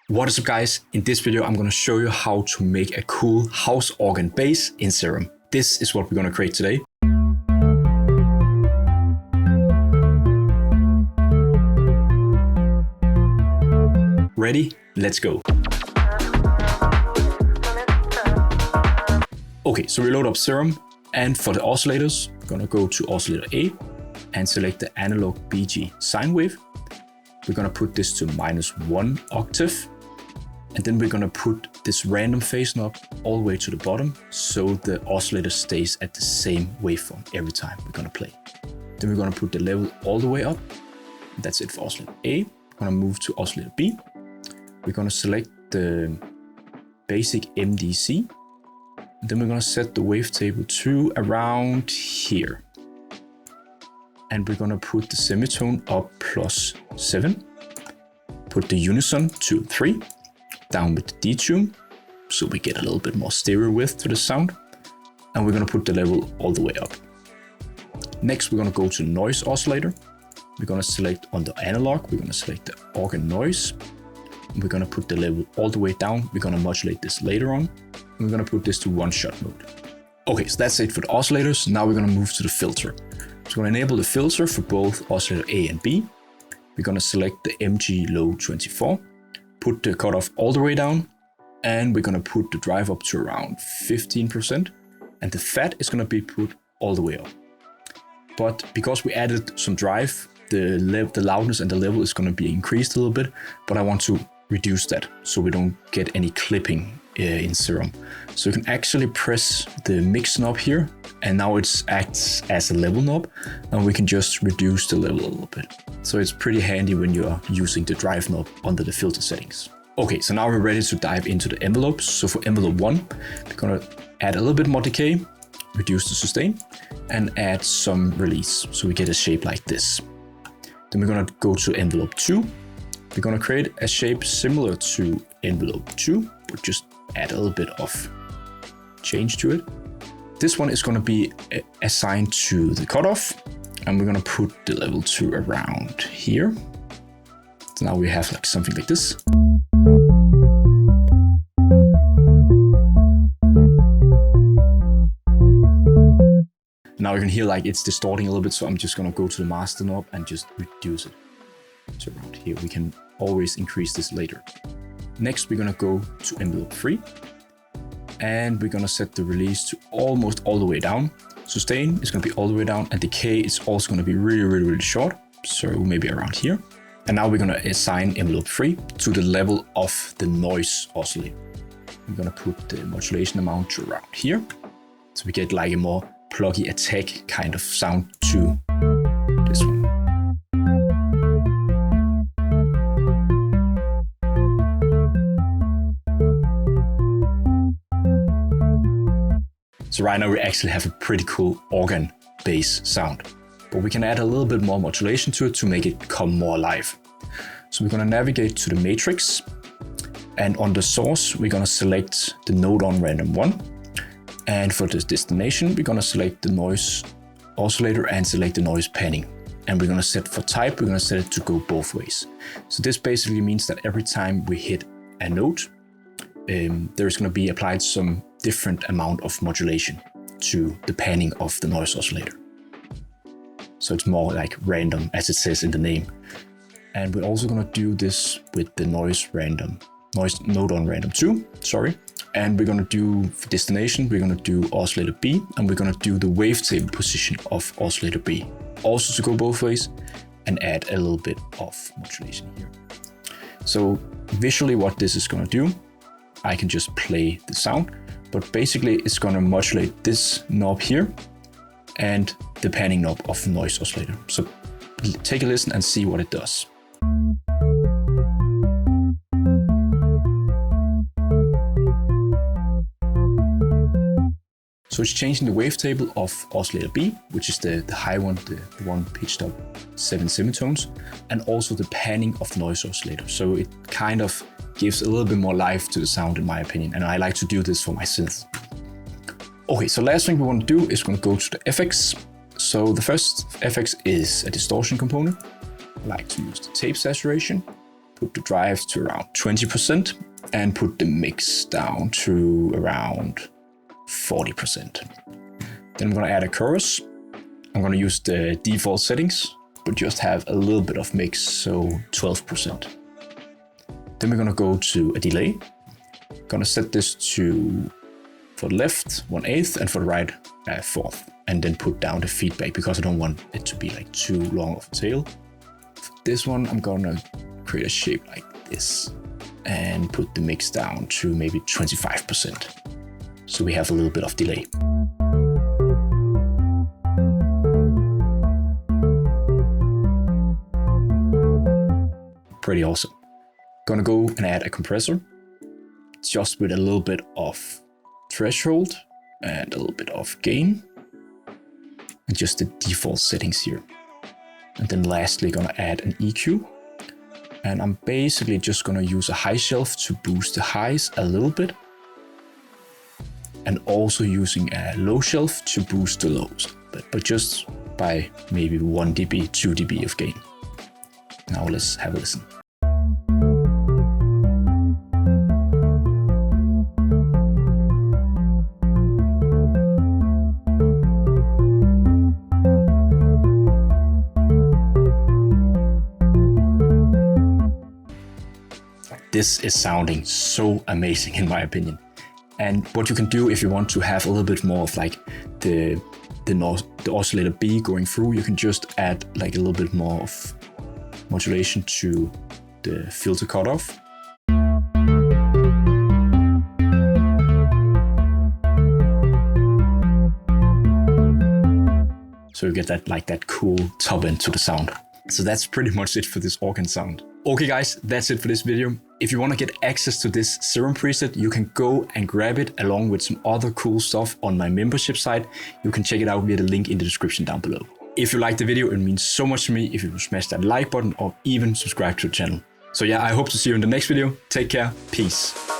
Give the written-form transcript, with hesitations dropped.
What is up guys? In this video I'm going to show you how to make a cool house organ bass in Serum. This is what we're going to create today. Ready? Let's go. Okay, so we load up Serum, and for the oscillators, we're going to go to oscillator A and select the analog BG sine wave. We're going to put this to -1 octave. And then we're going to put this random phase knob all the way to the bottom so the oscillator stays at the same waveform every time we're going to play. Then we're going to put the level all the way up. That's it for oscillator A. We're going to move to oscillator B. We're going to select the basic MDC. And then we're going to set the wavetable to around here. And we're going to put the semitone up +7. Put the unison to 3. Down with the detune, so we get a little bit more stereo width to the sound. And we're going to put the level all the way up. Next, we're going to go to noise oscillator. We're going to select on the analog, we're going to select the organ noise. And we're going to put the level all the way down. We're going to modulate this later on. And we're going to put this to one-shot mode. Okay, so that's it for the oscillators. Now we're going to move to the filter. So we're going to enable the filter for both oscillator A and B. We're going to select the MG low 24. Put the cutoff all the way down, and we're going to put the drive up to around 15%, and the fat is going to be put all the way up. But because we added some drive, the loudness and the level is going to be increased a little bit, but I want to reduce that so we don't get any clipping in Serum. So you can actually press the mix knob here, and now it acts as a level knob, and we can just reduce the level a little bit. So it's pretty handy when you're using the drive knob under the filter settings. Okay, so now we're ready to dive into the envelopes. So for envelope 1, we're gonna add a little bit more decay, reduce the sustain, and add some release, so we get a shape like this. Then we're gonna go to envelope 2. We're gonna create a shape similar to envelope 2, but just add a little bit of change to it. This one is going to be assigned to the cutoff, and we're going to put the level to around here. So now we have like something like this. Now you can hear like it's distorting a little bit, so I'm just going to go to the master knob and just reduce it to around here. We can always increase this later. Next, we're going to go to envelope 3, and we're going to set the release to almost all the way down. Sustain is going to be all the way down, and decay is also going to be really short, so maybe around here. And now we're going to assign envelope 3 to the level of the noise oscillator. We're going to put the modulation amount to around here, so we get like a more pluggy attack kind of sound to this one. So right now we actually have a pretty cool organ bass sound, but we can add a little bit more modulation to it to make it come more alive. So we're going to navigate to the matrix, and on the source we're going to select the node on random 1, and for the destination we're going to select the noise oscillator and select the noise panning, and we're going to set for type, we're going to set it to go both ways. So this basically means that every time we hit a note, there's going to be applied some different amount of modulation to the panning of the noise oscillator. So it's more like random, as it says in the name. And we're also going to do this with the noise node on random 2, sorry. And we're going to do, for destination, we're going to do oscillator B, and we're going to do the wavetable position of oscillator B, also to go both ways, and add a little bit of modulation here. So visually what this is going to do, I can just play the sound, but basically it's going to modulate this knob here and the panning knob of the noise oscillator. So take a listen and see what it does. So it's changing the wavetable of oscillator B, which is the high one, the one pitched up 7 semitones, and also the panning of the noise oscillator. So it kind of gives a little bit more life to the sound, in my opinion, and I like to do this for my synth. Okay, so last thing we want to do is we're going to go to the FX. So the first FX is a distortion component. I like to use the tape saturation. put the drive to around 20%, and put the mix down to around 40%. Then I'm gonna add a chorus. I'm gonna use the default settings, but just have a little bit of mix, so 12%. Then we're gonna go to a delay. Gonna set this to, for the left, 1/8, and for the right, 1/4. And then put down the feedback because I don't want it to be like too long of a tail. For this one, I'm gonna create a shape like this and put the mix down to maybe 25%. So we have a little bit of delay. Pretty awesome. Gonna go and add a compressor, just with a little bit of threshold and a little bit of gain, and just the default settings here. And then lastly, gonna add an EQ. And I'm basically just gonna use a high shelf to boost the highs a little bit. And also using a low shelf to boost the lows, but just by maybe 1 dB, 2 dB of gain. Now let's have a listen. This is sounding so amazing in my opinion. And what you can do if you want to have a little bit more of like the oscillator B going through, you can just add like a little bit more of modulation to the filter cutoff. So you get that like that cool top end to the sound. So that's pretty much it for this organ sound. Okay guys, that's it for this video. If you want to get access to this Serum preset, you can go and grab it along with some other cool stuff on my membership site. You can check it out via the link in the description down below. If you liked the video, it means so much to me if you will smash that like button or even subscribe to the channel. So yeah, I hope to see you in the next video. Take care, peace.